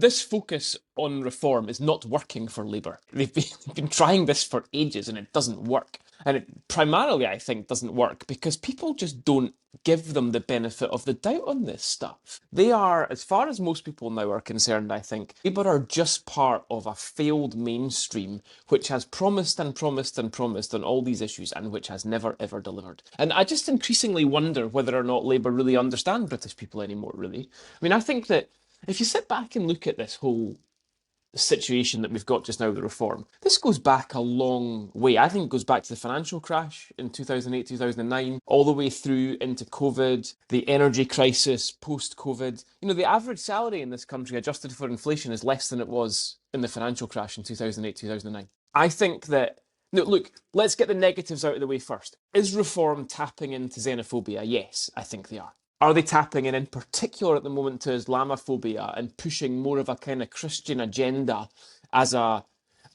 this focus on reform is not working for Labour. They've been trying this for ages and it doesn't work. And it primarily, I think, doesn't work because people just don't give them the benefit of the doubt on this stuff. They are, as far as most people now are concerned, I think, Labour are just part of a failed mainstream which has promised and promised and promised on all these issues and which has never ever delivered. And I just increasingly wonder whether or not Labour really understand British people anymore, really. I mean, I think that if you sit back and look at this whole situation that we've got just now with the reform, this goes back a long way. I think it goes back to the financial crash in 2008, 2009, all the way through into COVID, the energy crisis post-COVID. You know, the average salary in this country adjusted for inflation is less than it was in the financial crash in 2008, 2009. I think that, no, look, let's get the negatives out of the way first. Is reform tapping into xenophobia? Yes, I think they are. Are they tapping in particular at the moment to Islamophobia and pushing more of a kind of Christian agenda as a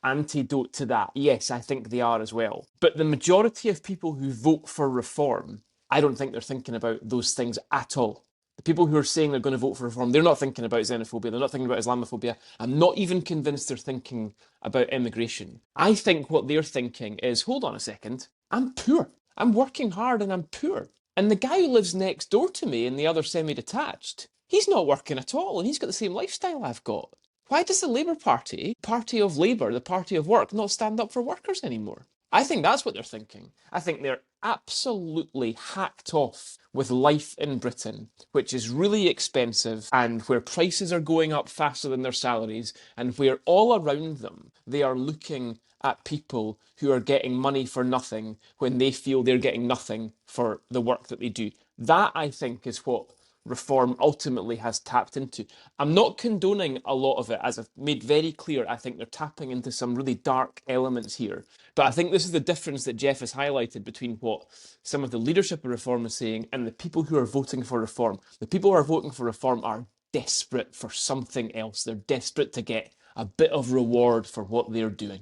antidote to that? Yes, I think they are as well. But the majority of people who vote for reform, I don't think they're thinking about those things at all. The people who are saying they're going to vote for reform, they're not thinking about xenophobia, they're not thinking about Islamophobia. I'm not even convinced they're thinking about immigration. I think what they're thinking is, hold on a second, I'm poor. I'm working hard and I'm poor. And the guy who lives next door to me in the other semi-detached, he's not working at all and he's got the same lifestyle I've got. Why does the Labour Party, party of Labour, the party of work, not stand up for workers anymore? I think that's what they're thinking. I think they're absolutely hacked off with life in Britain, which is really expensive and where prices are going up faster than their salaries and where all around them they are looking at people who are getting money for nothing when they feel they're getting nothing for the work that they do. That, I think, is what reform ultimately has tapped into. I'm not condoning a lot of it, as I've made very clear. I think they're tapping into some really dark elements here. But I think this is the difference that Jeff has highlighted between what some of the leadership of reform is saying and the people who are voting for reform. The people who are voting for reform are desperate for something else. They're desperate to get a bit of reward for what they're doing.